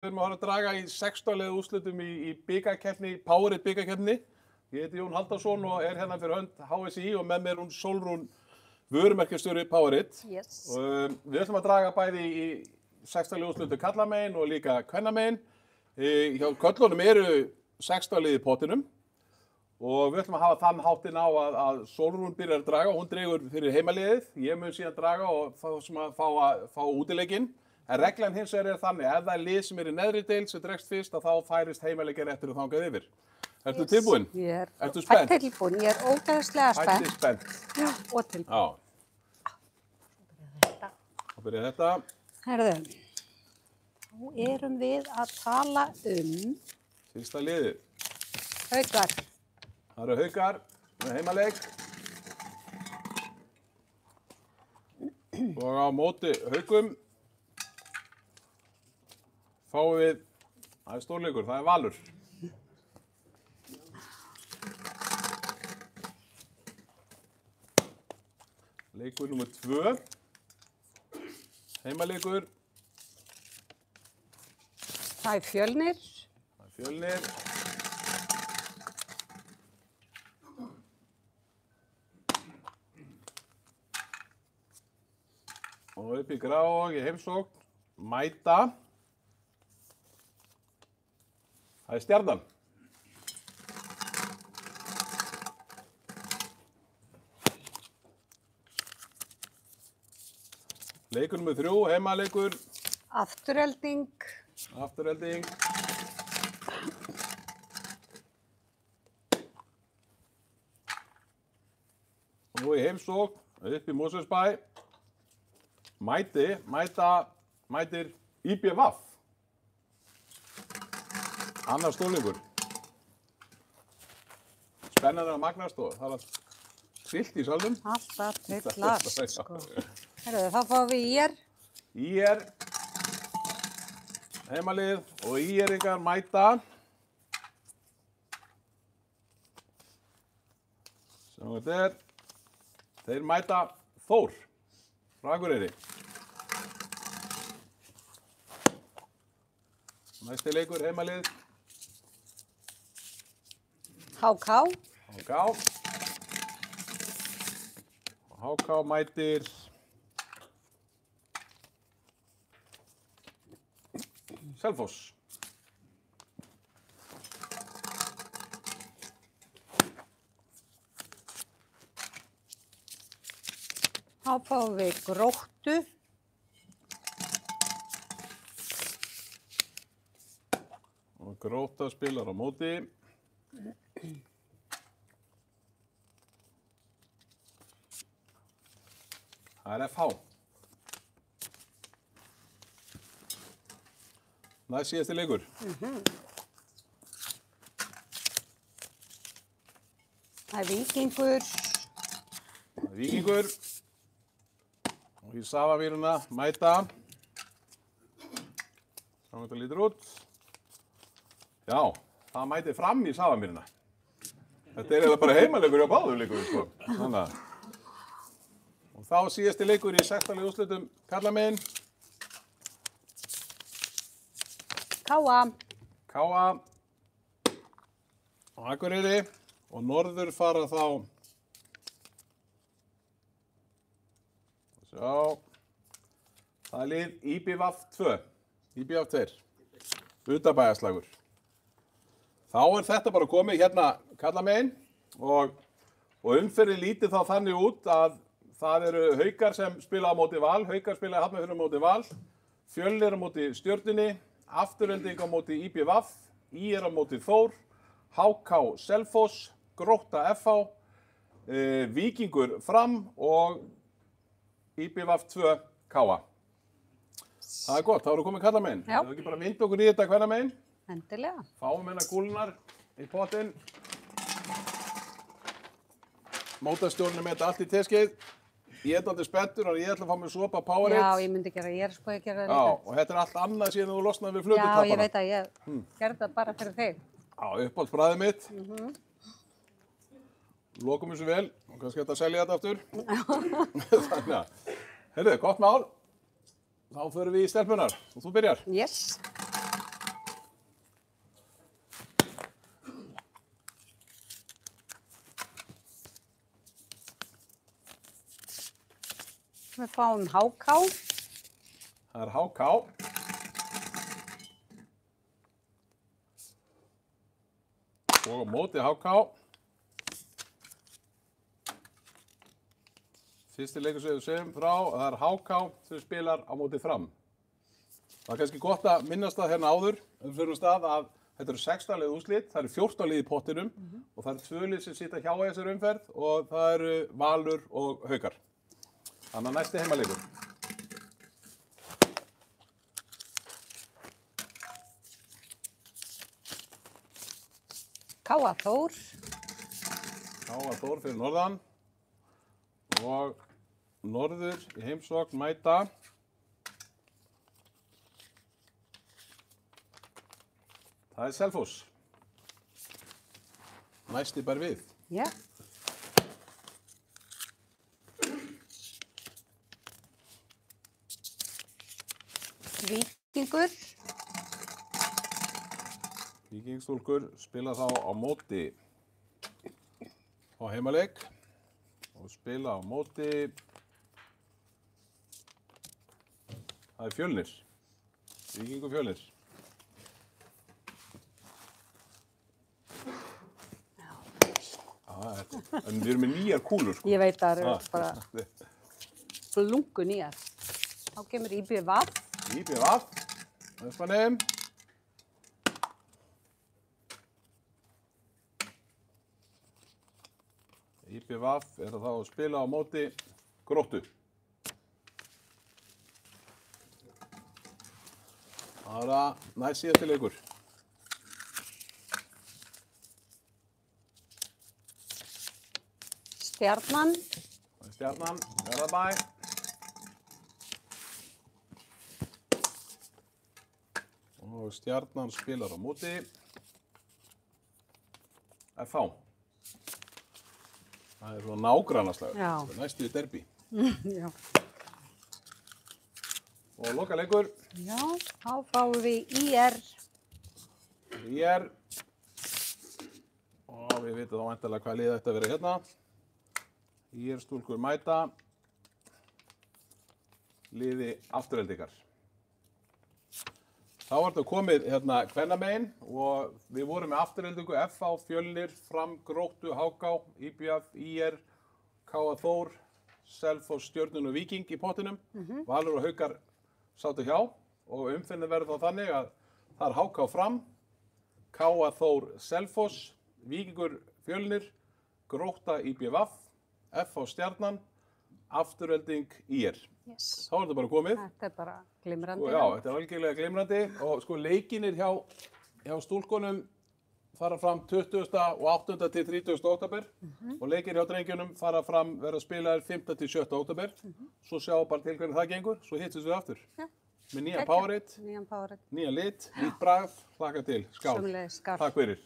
Við erum að fara að draga í 16 liða úrslitum í bikarkeppni, Powerade bikarkeppni. Ég heiti Jón Halldórsson og er hérna fyrir hönd HSI og með mér hún Sólrún vörumerkjastjóri Powerade. Yes. Við ætlum að draga bæði í 16 liða úrslitum karlamegin og líka kvennamegin. Hjá köllunum eru 16 liði í pottinum og við ætlum að hafa þann háttinn á að Sólrún byrjar að draga og hún dregur fyrir heimaliðið. Ég mun síðan draga og fá útileikinn. En reglan hins vegar þannig, ef það er lið sem er í neðri deild sem dregst fyrst, að þá færist heimaleikinn eftir og þangað yfir. Ertu tilbúin? Ég er Ertu spennt? tilbúin, ég er ógeðslega spennt. Hætti spennt. Já, og tilbúin. Já. Þá byrja þetta. Herðu, nú erum við að tala Fyrsta liðið. Haukar. Það eru Haukar með heimaleik. Og á móti Haukum fáum við, það er stórleikur, það er Valur. Leikur númer 2, heimaleikur. Það er Fjölnir. Það er Fjölnir. Og upp í Grafarvog í heimsókn, mæta. Það er Stjarnan. Leikur númer 3, heimaleikur. Afturelding. Afturelding. Og nú í heimsókn, upp í Mosfellsbæ. Mætir IBVF. Annar stórleikur. Spennandi að magnast og það er trillt í salnum. Alltaf trillast, sko. Herðu, þá fáum við IR. IR, heimalið og IR-ingar mæta. Sjáum við þetta er. Þeir mæta Þór, frá Akureyri. Næsti leikur, heimalið. HK. HK mætir Selfoss. Þá fáum við Gróttu. Og Grótta spilar á móti. Það er FH. Næst síðasti leikur. Það er Víkingur. Víkingur. Og í Safamýruna mæta. Sjáum þetta lítur út. Já, það mæti Fram í Safamýruna. Þetta er eiginlega bara heimaleikur hjá báðum leikum, sko. Þannig að. Og þá síðasti leikur í 16 liða úrslitum karlamegin. KA. KA og Akureyri og norður fara þá. Sjá. Það er lið IBVF 2. IBVF 2. Utanbæjarslagur. Þá er þetta bara komið hérna karlamegin og umferðin lítur þá þannig út að það eru Haukar sem spila á móti Val, Haukar spila Hafnarfjörður á móti Val, Fjölnir á móti Stjörnunni, Afturelding á móti IBVF, IR á móti Þór, HK Selfoss, Grótta FH, Víkingur Fram og IBVF 2 KA. Það er gott, þá erum við komið karlamegin. Já. Það er ekki bara að vinda okkur í þetta kvennamegin. Endilega. Fáum hérna kúlunar í pottinn. Mótastjórnum með þetta allt í teskeið. Ég er aldrei spenntur og ég ætla að fá mér sopa Powerade. Já, ég myndi gera, ég er sko að gera það Já, líka. og þetta er allt annað síðan þú losnaði við Já, flötuklappana. ég veit að ég gerði það bara fyrir þig. Já, uppáhaldsbragðið mitt. Lokum þessu vel og kannski hægt að selja þetta aftur. Þannig að, heyrðu, gott mál. Þá förum við í stelpunar og þú byrjar. Yes. Við fáum HK. Það er HK. Og á móti HK. Fyrsti leikur sem við segjum frá, það er HK sem spilar á móti Fram. Það er kannski gott að minnast það hérna áður, fyrir stað að þetta eru 16 lið úrslit, það eru 14 lið í pottinum og það eru 2 lið sem sitja hjá í þessari umferð og það eru Valur og Haukar. Þannig að næsti heimaleikur. K.A. Þór. K.A. Þór fyrir norðan og norður í heimsókn mæta það er Selfoss. Næsti ber við. Já. Víkingur. Víkingstúlkur spila þá á móti á heimaleik og spila á móti það er Fjölnir. Víkingur Fjölnir. En við erum með nýjar kúlur, sko. Ég veit að það eru bara flungu nýjar. Þá kemur IBVF. IBVF, Vestmannaeyjum. IBVF er að þá að spila á móti Gróttu. Það er að næst síðasti leikur. Stjarnan. Stjarnan, Garðabæ. Og Stjarnan spilar á móti FH. Það er svona nágrannaslagur. Já. Það er næstu í derby. Já. Og lokaleikur. Já, þá fáum við IR. IR. Og við vitum þá væntanlega hvað lið ætti að vera hérna. IR stúlkur mæta liði Aftureldingar. Þá var þetta komið hérna kvennamegin og við vorum með Aftureldingu, FH, Fjölnir, Fram, Gróttu, HK, IBF, IR, K.A. Þór, Selfoss, Stjörnun og Víking í pottinum. Valur og Haukar sátu hjá og umferðin verður þá þannig að það er HK Fram, K.A. Þór, Selfoss, Víkingur Fjölnir, Grótta IBF, FH Stjarnan, Afturelding IR. Yes. Þá er þetta bara komið. Þetta er bara glimrandi. Og já, þetta er algjörlega glimrandi og sko leikinir hjá stúlkunum fara fram 20. og 8. til 30. október og leikir hjá drengjunum fara fram verða spilaðir 5. til 7. október. Svo sjáum bara til hvernig það gengur, svo hittist við aftur. Já. Með nýjan Powerade, Nýjan Powerade. nýjan lit, nýtt bragð, hlakka til, skál. Sömuleiðis, skál. Takk fyrir.